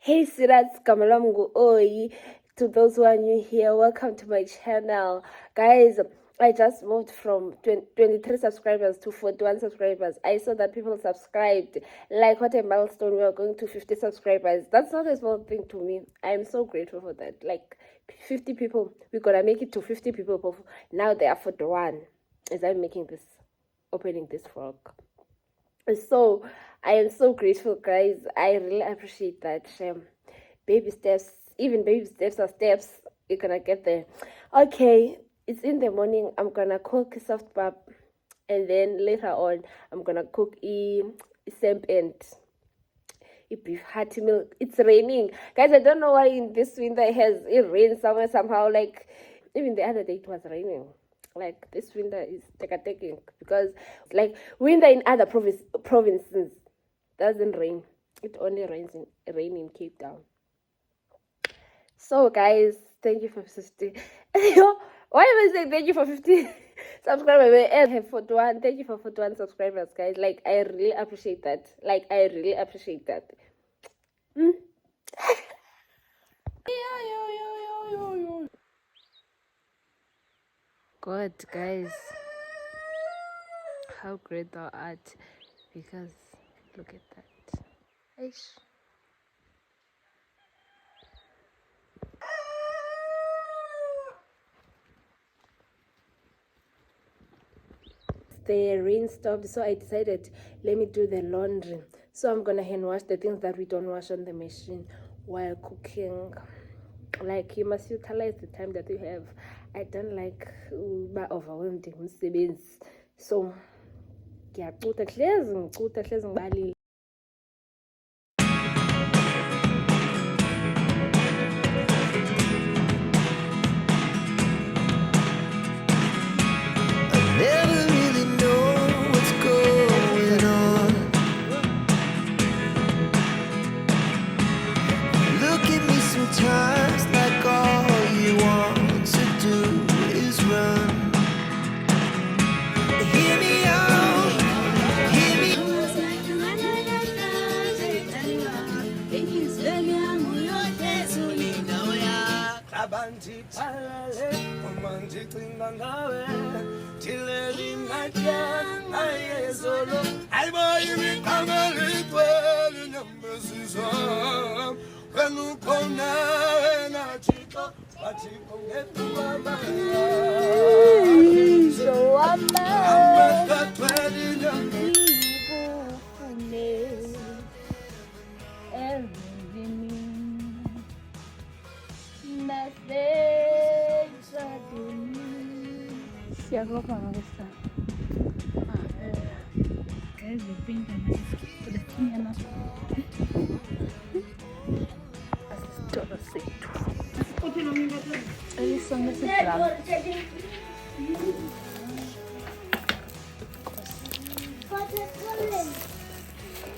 Hey Sirats Kamalamgu Oi. To those who are new here, welcome to my channel. Guys, I just moved from 23 subscribers to 41 subscribers. I saw that people subscribed. Like, what a milestone. We are going to 50 subscribers. That's not a small thing to me. I am so grateful for that. Like, 50 people. We're gonna make it to 50 people. Now there are 41 as I'm making this, opening this vlog. So I am so grateful, guys. I really appreciate that. Baby steps, even baby steps are steps. You're gonna get there. Okay, it's in the morning. I'm gonna cook soft pap, and then later on I'm gonna cook semp and beef hearty milk. It's raining, guys. I don't know why in this winter it rains somewhere somehow. Like even the other day it was raining. Like this winter is taking because like winter in other provinces doesn't rain. It only rain in Cape Town. So guys, thank you for 50. Why am I saying thank you for 50 subscribers? I have 41. Thank you for 41 subscribers, guys. Like I really appreciate that. Like I really appreciate that. God, guys, how great thou art, because look at that. Eish. The rain stopped, so I decided let me do the laundry. So I'm gonna hand wash the things that we don't wash on the machine while cooking. Like you must utilize the time that you have. I don't like overwhelmed umsebenzi. So ngiyacutha hlezi ngibalile. Never really know what's going on. Look at me sometimes like all you want to do is run. Hear me out, hear me.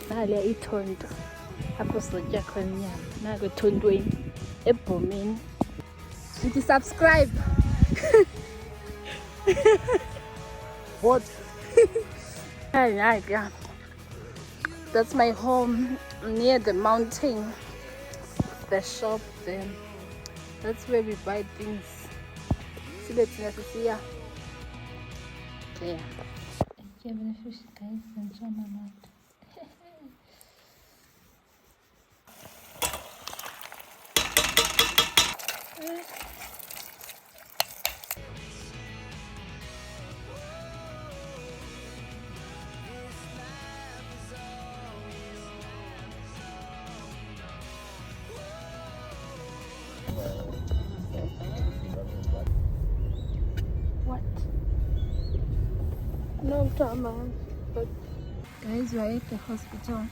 Nale ithondo apho sotya khona inyama nako ethondweni ebhomeni. Uthi subscribe. What? Yeah. That's my home near the mountain. The shop there. That's where we buy things. See that here. Yeah. Fish, guys, and what? No drama. But guys, we are at the hospital.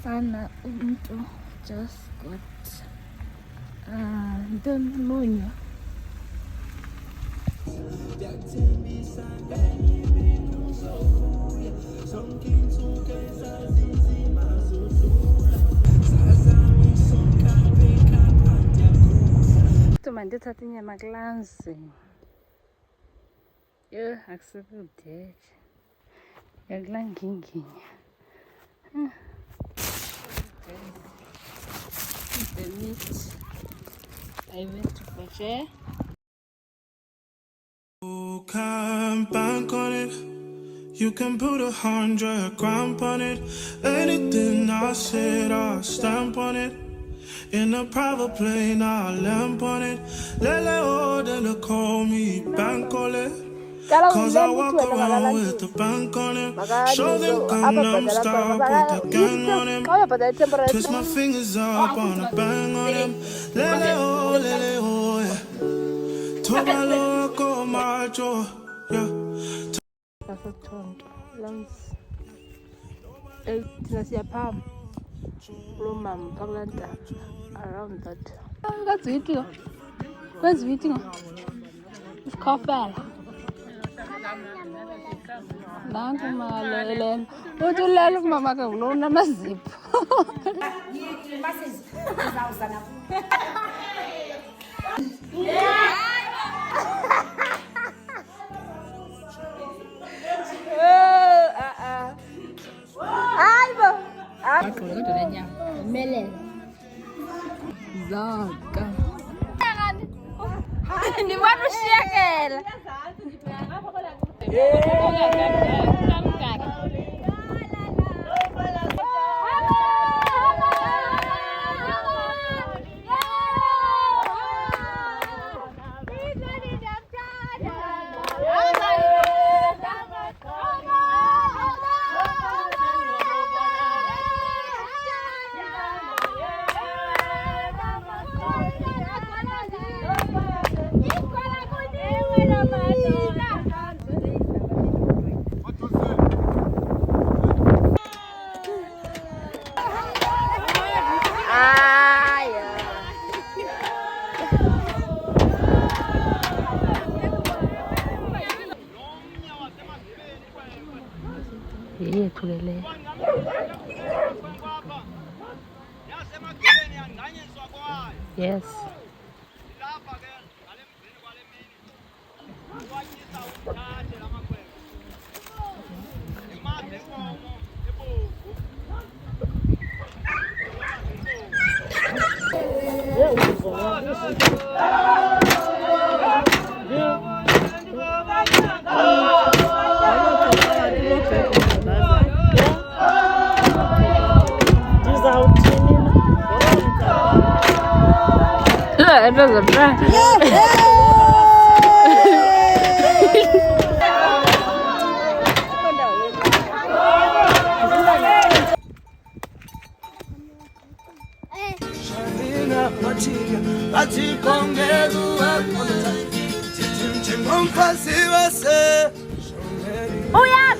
Sana umuntu just got pneumonia. Mandithatha inyama kulanzi. Yo, akusekudeke. Yakulanginginya. I went to Boche. You can bank on it. You can put 100 grand on it. Anything I said, I'll stamp on it. In a private plane, I'll lamp on it. Lele oh, they call me bank on it. Cause I walk around with the bank on it. Show them Gangnam Style, put the gang on him. Twist my fingers up on a bang on him. Lele oh, yeah. Toba loco macho, yeah. Sasathonto. Lance. Thina siyaphama. Kulo mama phakulanta. Around that. Kazwiti ngo. Kwezwiti ngo. Isikhofela. Nanku malele. Uthulele umama ke lo unamazipho. Zaka. Ni watu shekela. Yethu le. Yes. It doesn't try. Oh yeah.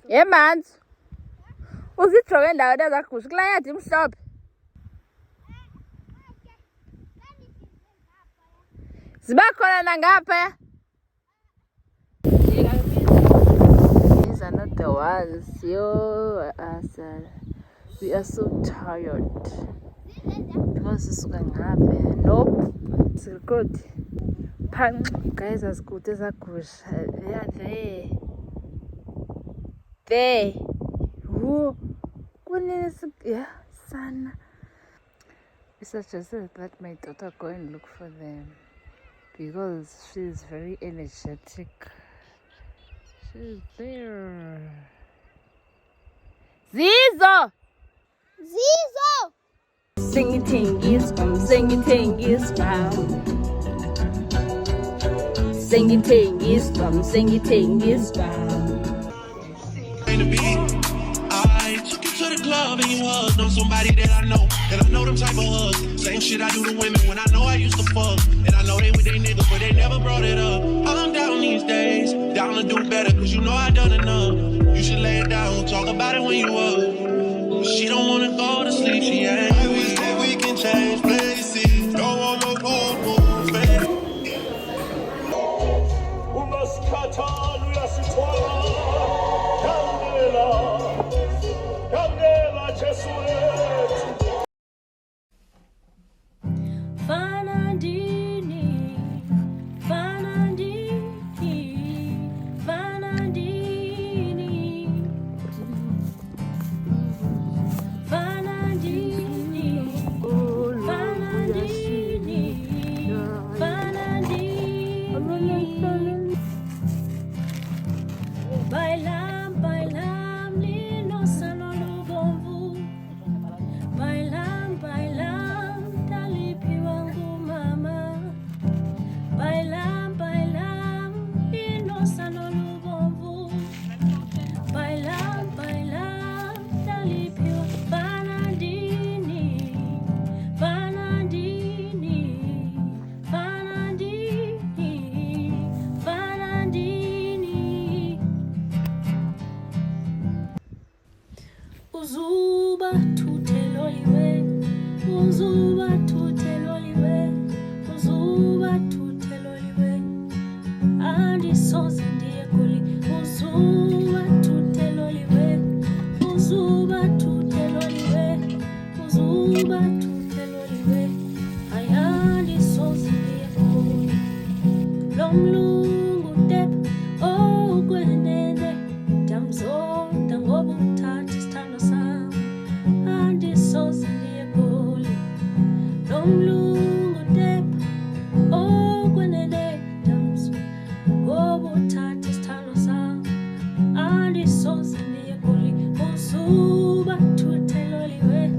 Yeah, man. Uzithoke endaweni ezagusha kulayadi imhlophe. Ziba khona nangapha. These are not the ones. Yo, we are so tired. Because sisuka ngapha. Nope. It's good. Guys, as good as agusha. Yeah, there. Who? Yeah, son. I suggested that my daughter go and look for them because she's very energetic. She's there. Zizo! Sing-a-ting is from, sing-a-ting is from. Sing-a-ting is from, sing-a-ting is from. I took you to the club and you hugged on somebody that I know. And I know them type of hugs. Same shit I do to women when I know I used to fuck. And I know they with they niggas, but they never brought it up. I'm down these days, down to do better, cause you know I done enough. You should lay it down, talk about it when you up. She don't wanna go to sleep, she ain't. I wish that we can change places. Don't want no cold moves, baby. Bailam, bailam, linosano lubomvu. Bailam, bailam, talipi wangu mama. Bailam, bailam, linosano lubomvu. Bailam, bailam, talipi Banandini, Banandini, Banandini, Banandini. Uzuba tuteloliwe, uzuba tuteloliwe, uzuba tuteloliwe. Andi sozi ndiye kuli, uzuba tuteloliwe, uzuba tuteloliwe, uzuba tuteloliwe. Ayandi sozi ndiye kuli, lomlungu dep, oh gwenende, damzo, dangobu tati stano sam. Andi sozi ndiye kuli, lomlungu dep, oh gwenende, damzo, gobu tati stano sam. Andi sozi ndiye kuli, uzuba tuteloliwe,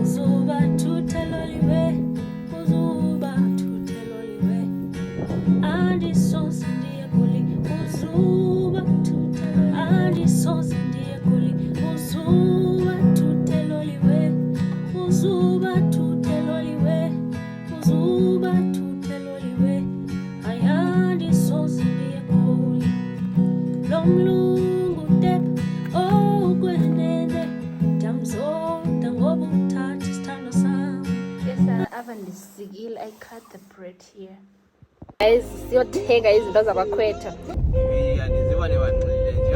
uzuba tuteloliwe, uzuba tuteloliwe. Andi sozi ndiye kuli, uzuba tuteloliwe. Andi sozi ndiye kuli, uzuba tuteloliwe, uzuba tuteloliwe, uzuba tuteloliwe. Ayandi sozi ndiye kuli, lomlungu dep, oh gwenende, damzo, dangobu tati stano sam. Yes, oven lisikile. I cut the bread here. Guys, siyothenga izinto zabakhwetha. Andiziva nevanhulile nje.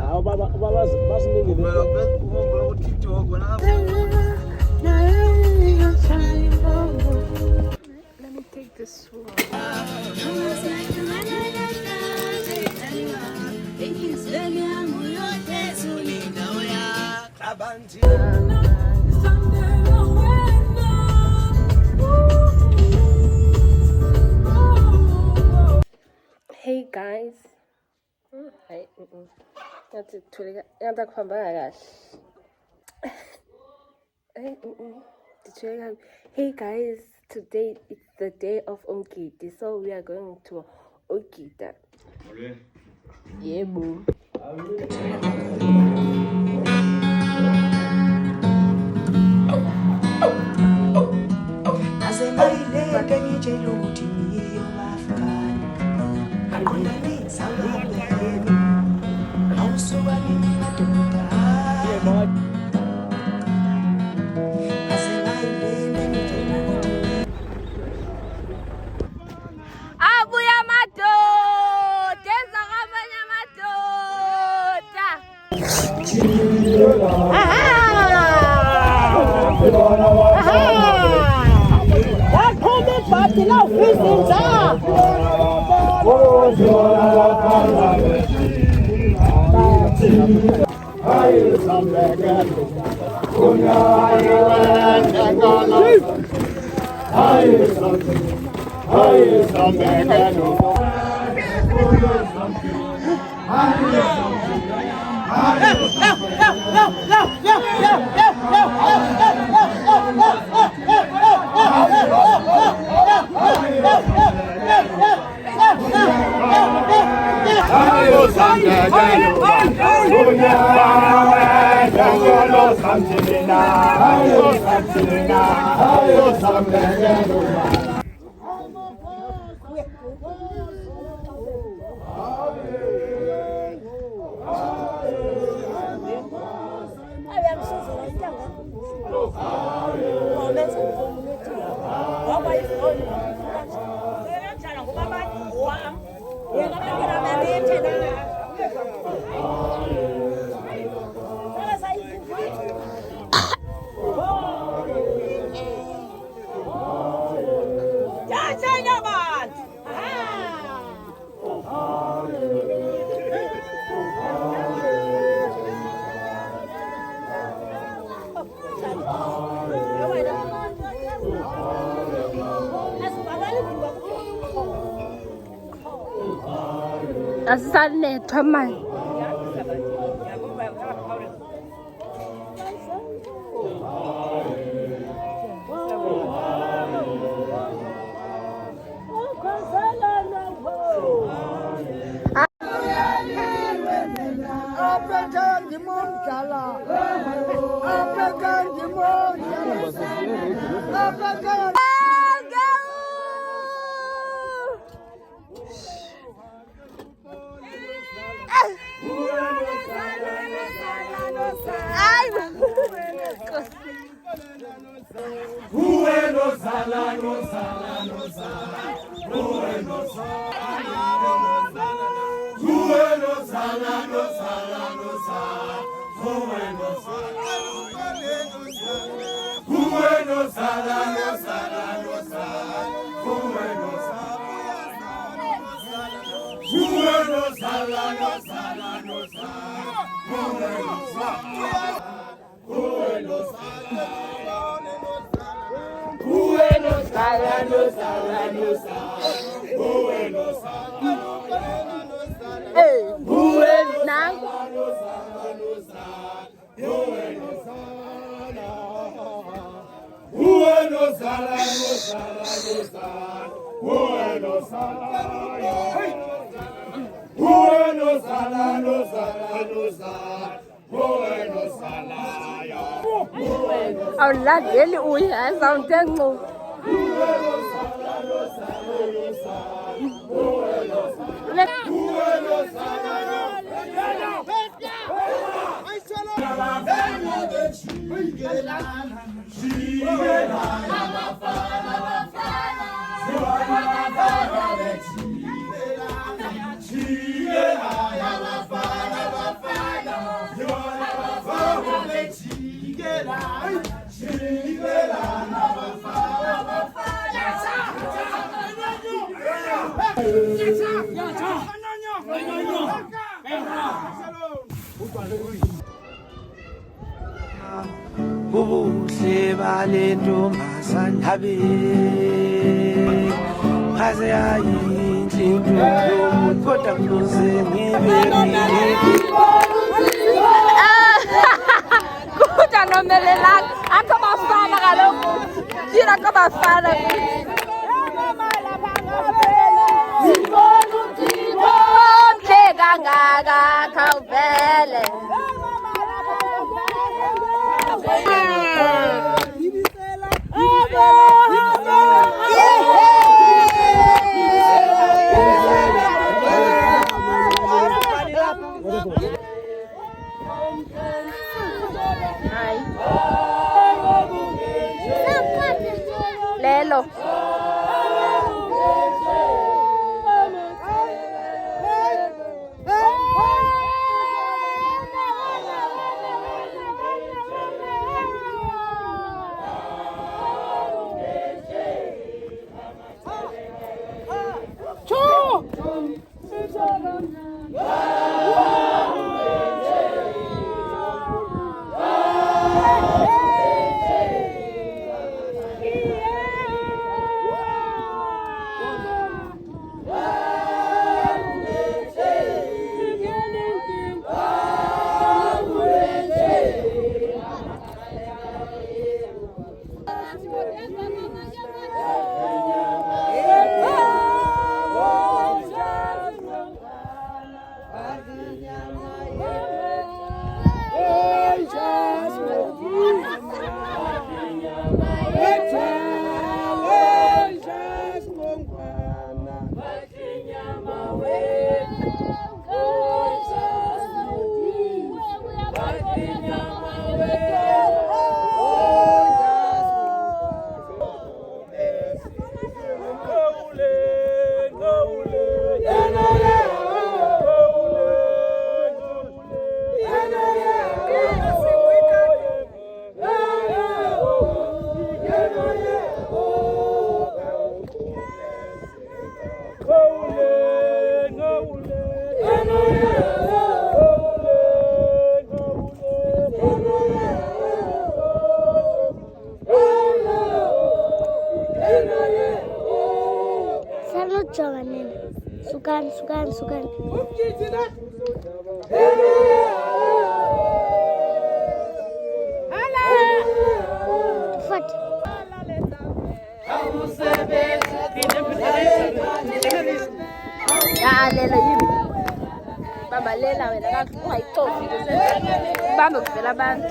Hawu basiningile. Uvumbula ku-TikTok nalapho. Let me take this one. Hey guys. Hey, Yathi thuleka yanta kuhamba kahle. Hey guys, today it's the day of Umgidi, so we are going to Ugida. Yebo. Abuya madoda, eza ngamanye amadoda. Waphuma ibhadi lawufizinza. asisanethwa manje. Awulandeli uya azawuntenqu. Ubuhle balentombazane habe ngaze ayinhle into kodwa kuze ngibe Kuja nomelelanga akho bafana kaloku. Thina akho bafana. Omhle kangaka khawuvele. Lelo. Sukani. Fuate. Lela yimi. Bamba lela wena kakungayitofi bambe kuvela abantu.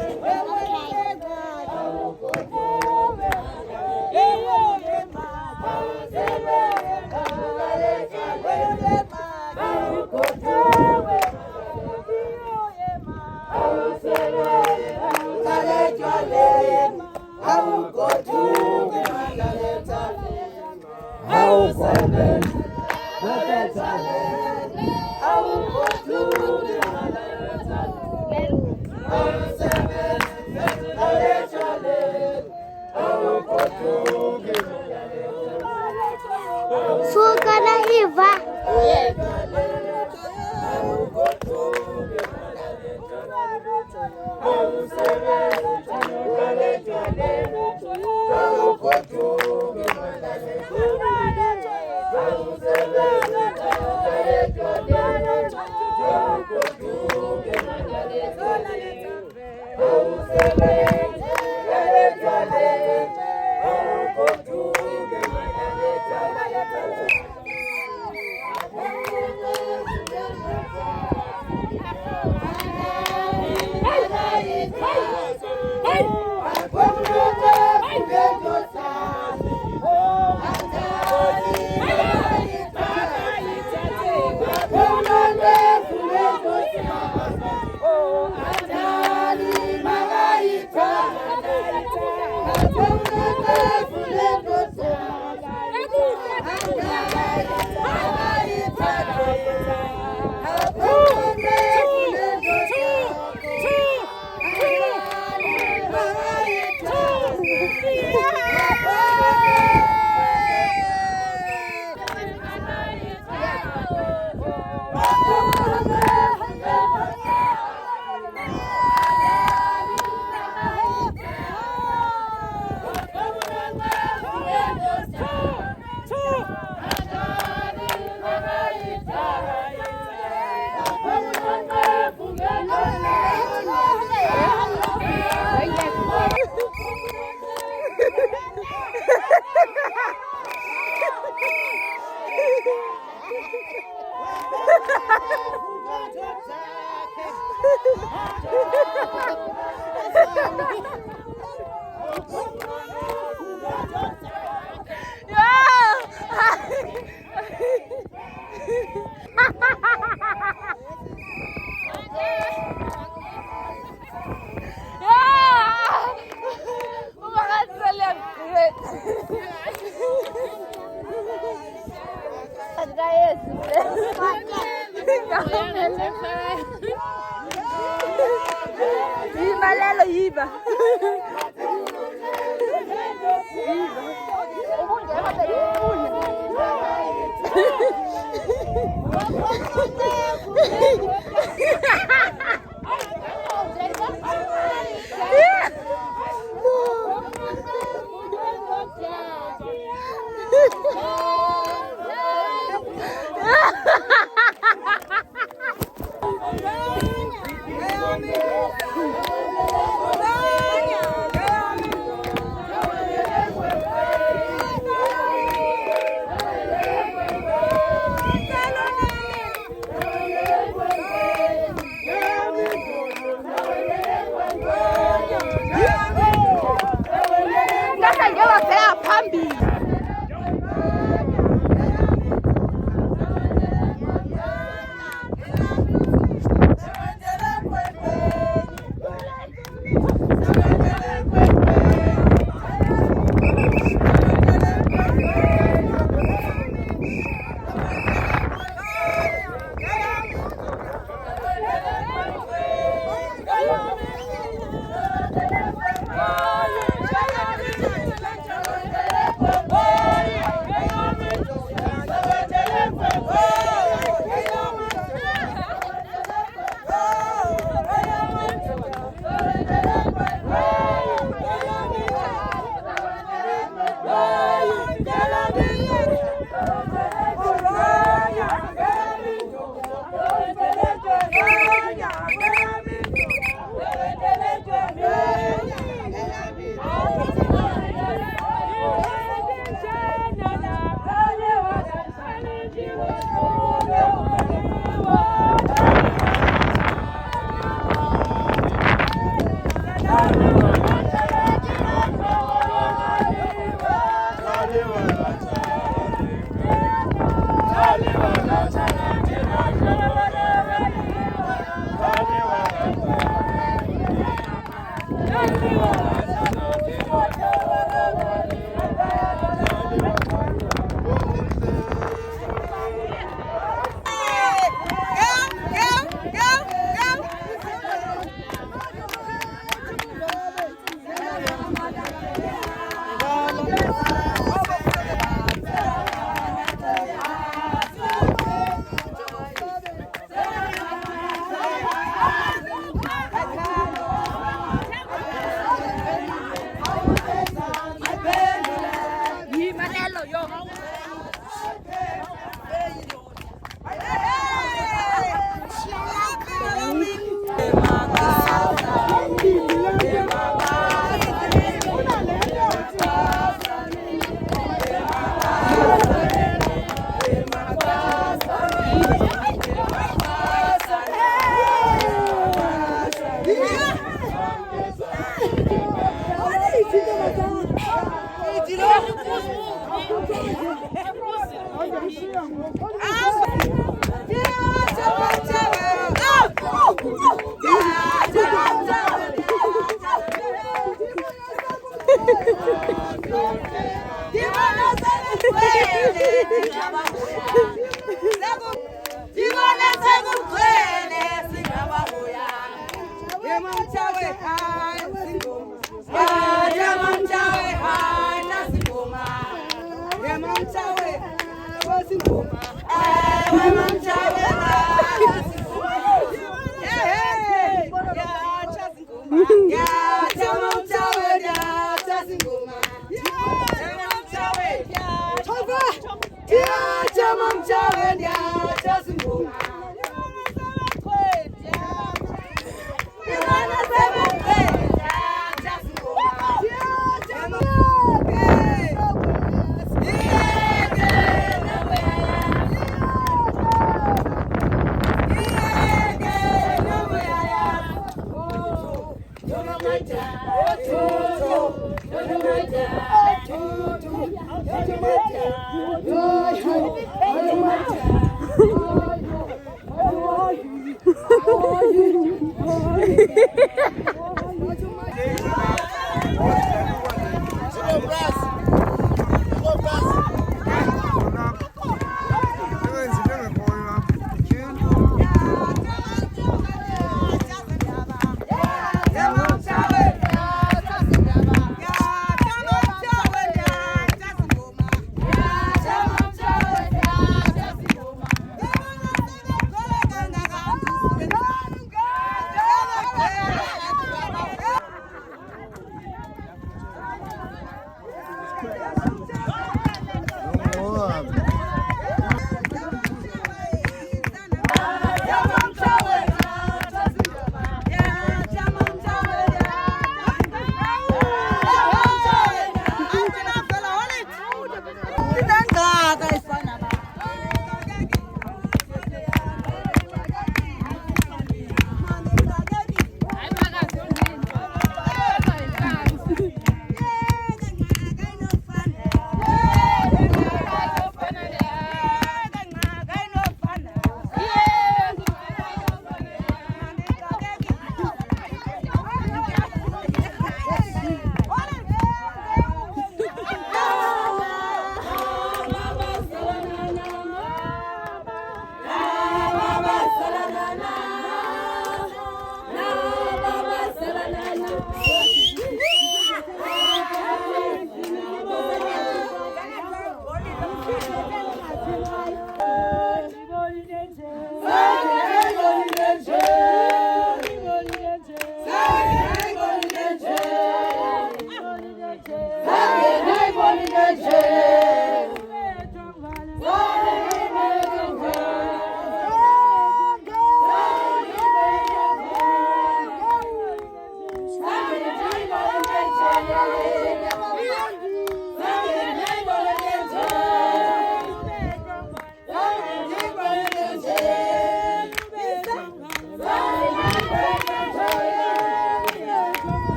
Sukana Eva. Yiba.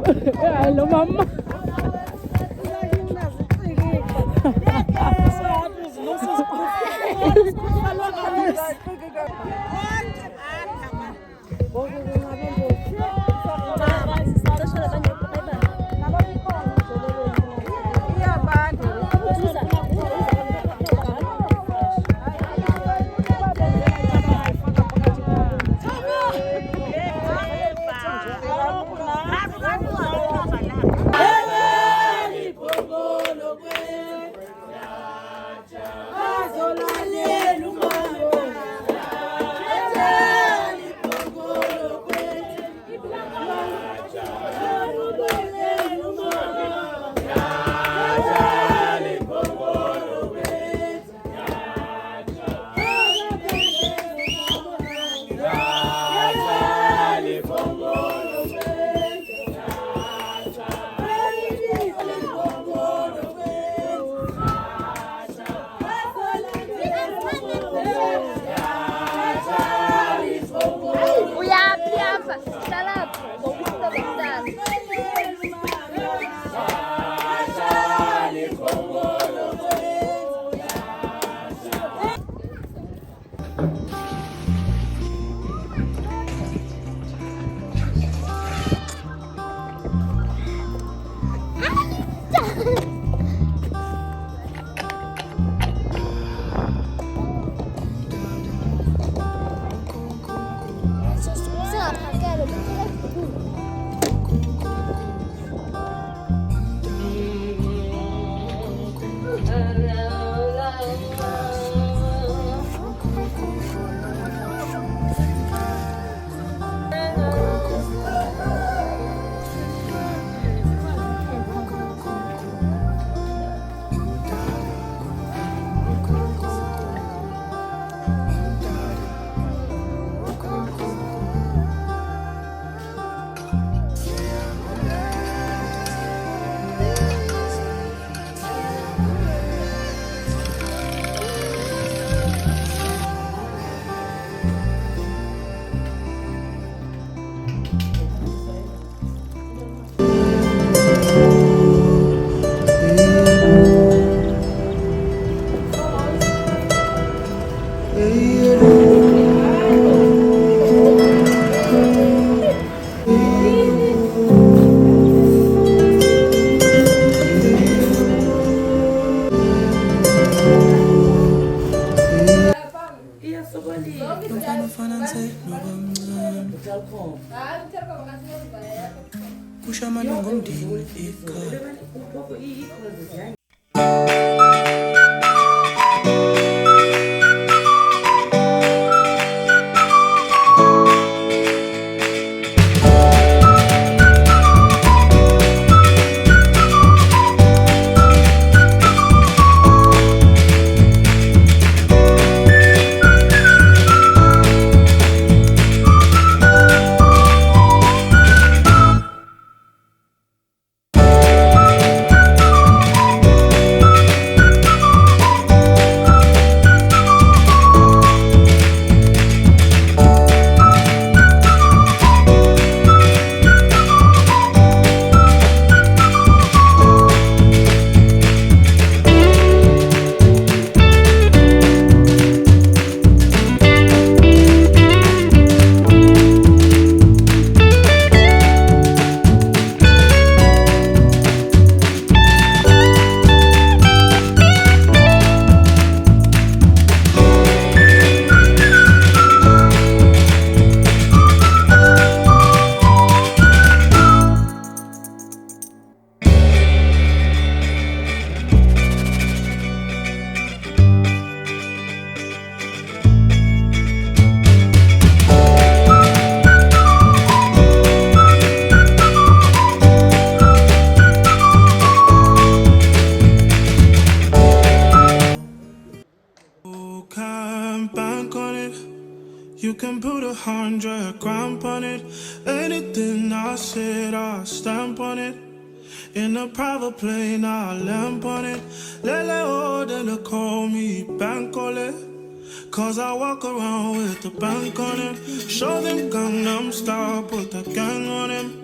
Hello, mama. You can put 100 grand on it. Anything I said, I stamp on it. In a private plane, I lamp on it. Lele oh, they call me Bankole. Cause I walk around with the bank on him. Show them Gangnam Style, put the gang on him.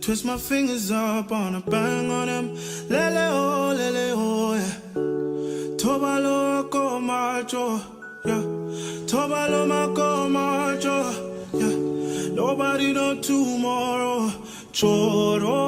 Twist my fingers up on a bang on him. Lele oh, yeah. Tobalo ko macho, yeah. Tobalo mako macho, yeah. Nobody know tomorrow. Choro.